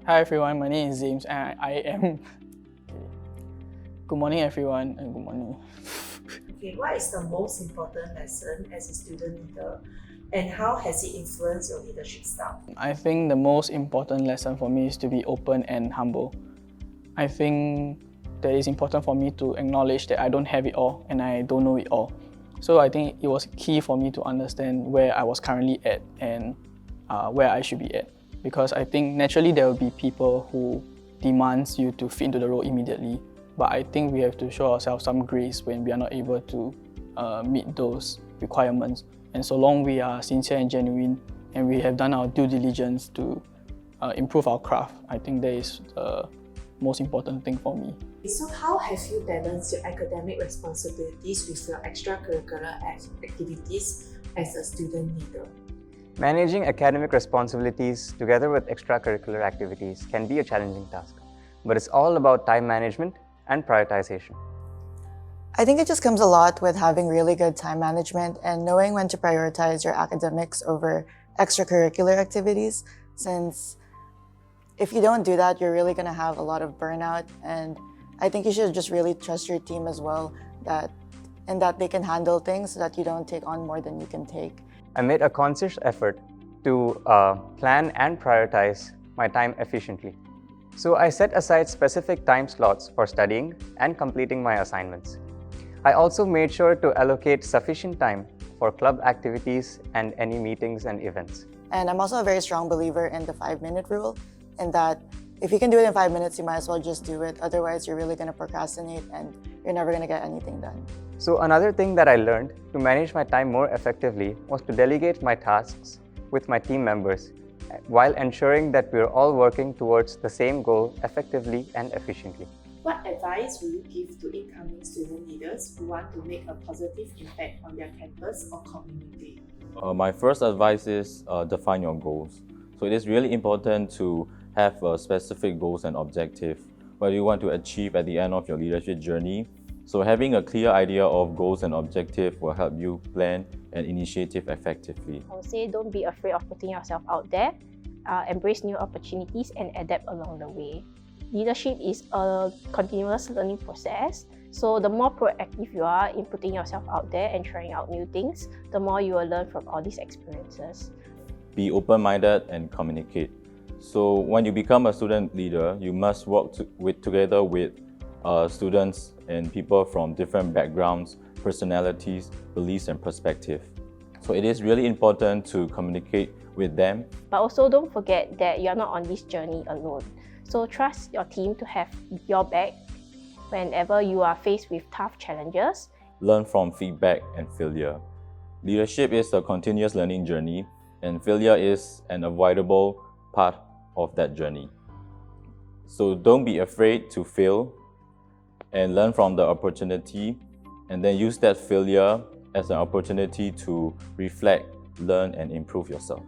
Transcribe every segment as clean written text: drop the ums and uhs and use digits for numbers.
Hi everyone, my name is James and I am... Good morning everyone and good morning. Okay, what is the most important lesson as a student leader and how has it influenced your leadership style? I think the most important lesson for me is to be open and humble. I think that it's important for me to acknowledge that I don't have it all and I don't know it all. So I think it was key for me to understand where I was currently at and where I should be at. Because I think naturally there will be people who demands you to fit into the role immediately. But I think we have to show ourselves some grace when we are not able to meet those requirements. And so long we are sincere and genuine and we have done our due diligence to improve our craft, I think that is the most important thing for me. So how have you balanced your academic responsibilities with your extracurricular activities as a student leader? Managing academic responsibilities together with extracurricular activities can be a challenging task, but it's all about time management and prioritization. I think it just comes a lot with having really good time management and knowing when to prioritize your academics over extracurricular activities, since if you don't do that, you're really going to have a lot of burnout. And I think you should just really trust your team as well, that they can handle things so that you don't take on more than you can take. I made a conscious effort to plan and prioritize my time efficiently. So I set aside specific time slots for studying and completing my assignments. I also made sure to allocate sufficient time for club activities and any meetings and events. And I'm also a very strong believer in the 5-minute rule, in that if you can do it in 5 minutes, you might as well just do it. Otherwise, you're really going to procrastinate and you're never going to get anything done. So another thing that I learned to manage my time more effectively was to delegate my tasks with my team members while ensuring that we are all working towards the same goal effectively and efficiently. What advice will you give to incoming student leaders who want to make a positive impact on their campus or community? My first advice is define your goals. So it is really important to have specific goals and objectives what you want to achieve at the end of your leadership journey. So having a clear idea of goals and objectives will help you plan and initiate effectively. I would say don't be afraid of putting yourself out there, embrace new opportunities and adapt along the way. Leadership is a continuous learning process, so the more proactive you are in putting yourself out there and trying out new things, the more you will learn from all these experiences. Be open-minded and communicate. So when you become a student leader, you must work together with students and people from different backgrounds, personalities, beliefs and perspectives. So it is really important to communicate with them. But also don't forget that you're not on this journey alone. So trust your team to have your back whenever you are faced with tough challenges. Learn from feedback and failure. Leadership is a continuous learning journey and failure is an avoidable part of that journey. So don't be afraid to fail and learn from the opportunity, and then use that failure as an opportunity to reflect, learn and improve yourself.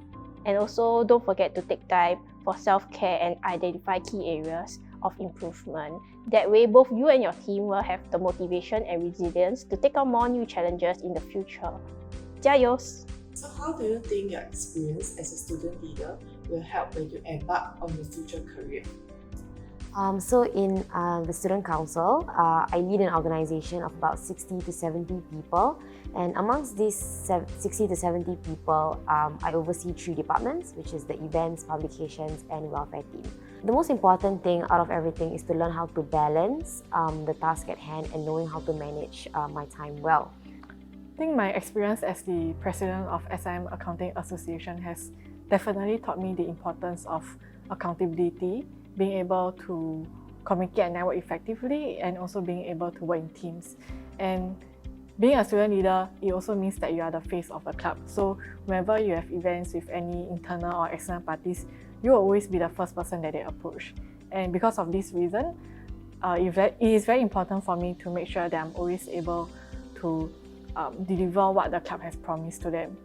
And also don't forget to take time for self-care and identify key areas of improvement. That way both you and your team will have the motivation and resilience to take on more new challenges in the future. 加油! So how do you think your experience as a student leader will help when you embark on your future career? So in the Student Council, I lead an organization of about 60 to 70 people. And amongst these 60 to 70 people, I oversee 3 departments, which is the events, publications, and welfare team. The most important thing out of everything is to learn how to balance the task at hand and knowing how to manage my time well. I think my experience as the president of SIM Accounting Association has definitely taught me the importance of accountability, being able to communicate and network effectively, and also being able to work in teams. And being a student leader, it also means that you are the face of the club. So whenever you have events with any internal or external parties, you will always be the first person that they approach. And because of this reason, it is very important for me to make sure that I'm always able to deliver what the club has promised to them.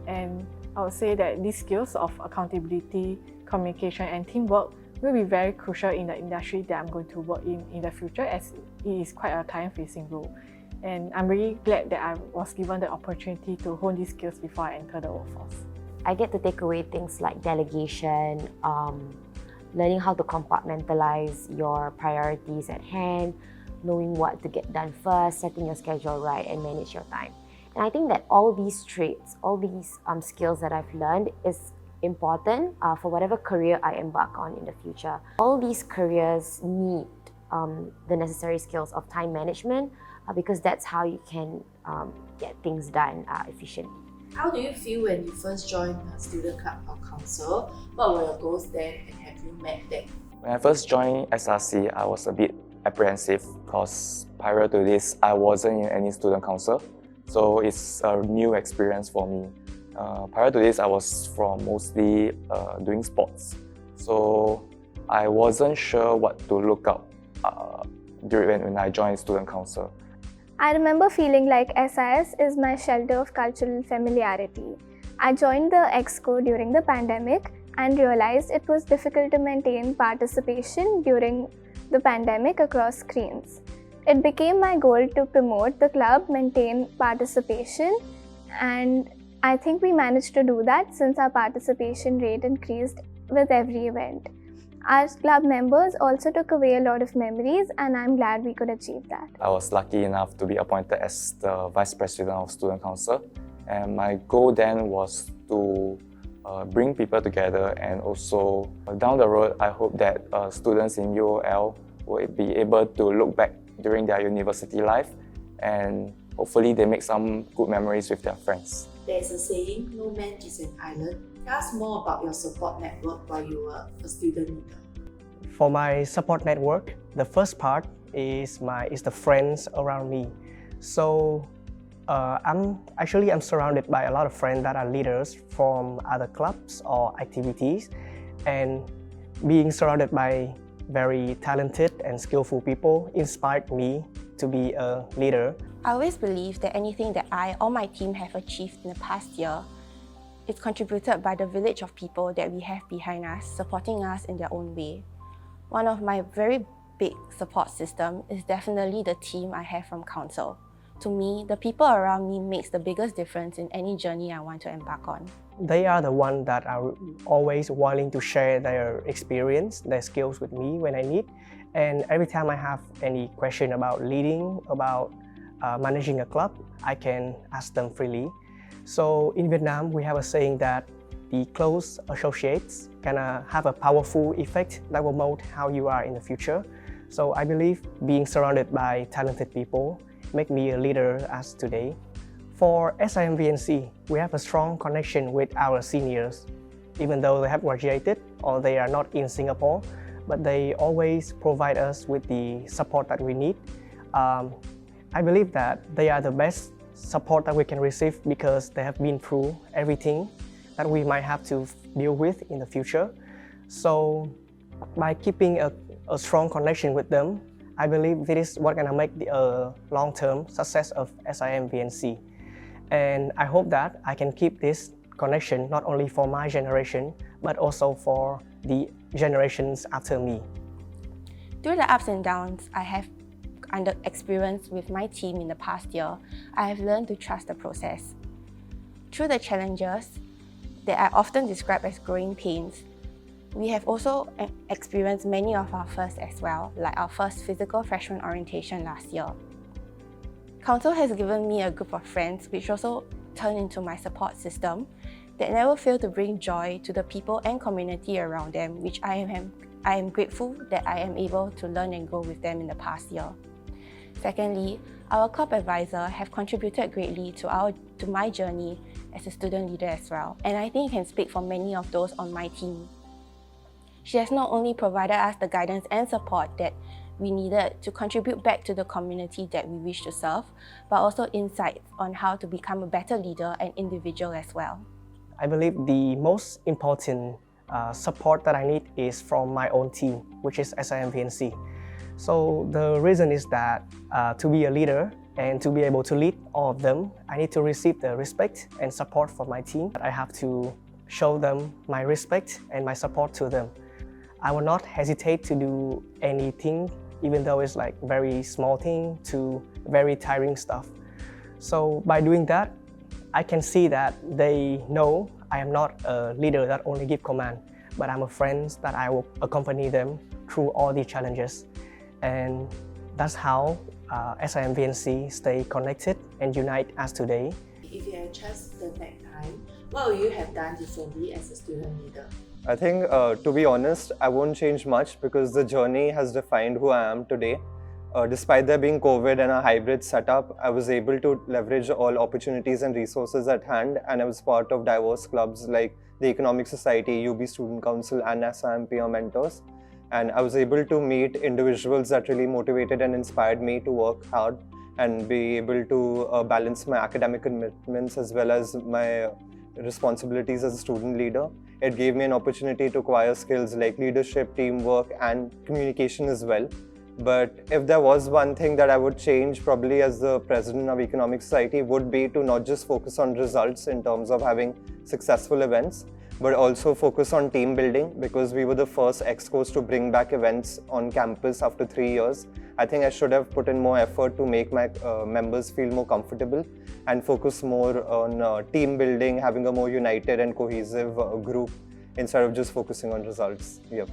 And I would say that these skills of accountability, communication and teamwork will be very crucial in the industry that I'm going to work in the future, as it is quite a client-facing role. And I'm really glad that I was given the opportunity to hone these skills before I enter the workforce. I get to take away things like delegation, learning how to compartmentalize your priorities at hand, knowing what to get done first, setting your schedule right, and manage your time. And I think that all these traits, all these skills that I've learned is important for whatever career I embark on in the future. All these careers need the necessary skills of time management because that's how you can get things done efficiently. How do you feel when you first joined a student club or council? What were your goals then and have you met them? When I first joined SRC, I was a bit apprehensive because prior to this, I wasn't in any student council. So it's a new experience for me. Prior to this, I was from mostly doing sports. So I wasn't sure what to look out when I joined student council. I remember feeling like SIS is my shelter of cultural familiarity. I joined the EXCO during the pandemic and realized it was difficult to maintain participation during the pandemic across screens. It became my goal to promote the club, maintain participation, and I think we managed to do that since our participation rate increased with every event. Our club members also took away a lot of memories, and I'm glad we could achieve that. I was lucky enough to be appointed as the Vice President of Student Council, and my goal then was to bring people together, and also down the road, I hope that students in UOL will be able to look back during their university life, and hopefully they make some good memories with their friends. There's a saying, no man is an island. Tell us more about your support network while you were a student leader. For my support network, the first part is the friends around me. So I'm surrounded by a lot of friends that are leaders from other clubs or activities, and being surrounded by very talented and skillful people inspired me to be a leader. I always believe that anything that I or my team have achieved in the past year is contributed by the village of people that we have behind us, supporting us in their own way. One of my very big support system is definitely the team I have from council. To me, the people around me makes the biggest difference in any journey I want to embark on. They are the ones that are always willing to share their experience, their skills with me when I need. And every time I have any question about leading, about managing a club, I can ask them freely. So in Vietnam, we have a saying that the close associates can have a powerful effect that will mold how you are in the future. So I believe being surrounded by talented people make me a leader as today. For SIMVNC, we have a strong connection with our seniors. Even though they have graduated or they are not in Singapore, but they always provide us with the support that we need. I believe that they are the best support that we can receive because they have been through everything that we might have to deal with in the future. So by keeping a strong connection with them, I believe this is what's gonna make the long-term success of SIMVNC. And I hope that I can keep this connection not only for my generation, but also for the generations after me. Through the ups and downs I have experienced with my team in the past year, I have learned to trust the process. Through the challenges that I often describe as growing pains, we have also experienced many of our firsts as well, like our first physical freshman orientation last year. Council has given me a group of friends which also turned into my support system that never fail to bring joy to the people and community around them, which I am grateful that I am able to learn and grow with them in the past year. Secondly, our club advisor have contributed greatly to my journey as a student leader as well, and I think I can speak for many of those on my team. She has not only provided us the guidance and support that we needed to contribute back to the community that we wish to serve, but also insights on how to become a better leader and individual as well. I believe the most important support that I need is from my own team, which is SIMVNC. So the reason is that to be a leader and to be able to lead all of them, I need to receive the respect and support from my team. I have to show them my respect and my support to them. I will not hesitate to do anything, even though it's like very small thing to very tiring stuff. So by doing that, I can see that they know I am not a leader that only give command, but I'm a friend that I will accompany them through all the challenges. And that's how SIMVNC stay connected and unite as today. If you had a chance to turn back time, what would you have done differently as a student leader? I think, to be honest, I won't change much because the journey has defined who I am today. Despite there being COVID and a hybrid setup, I was able to leverage all opportunities and resources at hand, and I was part of diverse clubs like the Economic Society, UB Student Council and SIM peer mentors. And I was able to meet individuals that really motivated and inspired me to work hard and be able to balance my academic commitments as well as my responsibilities as a student leader. It gave me an opportunity to acquire skills like leadership, teamwork, and communication as well. But if there was one thing that I would change probably as the president of Economic Society would be to not just focus on results in terms of having successful events, but also focus on team building, because we were the first EXCOs to bring back events on campus after 3 years. I think I should have put in more effort to make my members feel more comfortable and focus more on team building, having a more united and cohesive group instead of just focusing on results. Yep.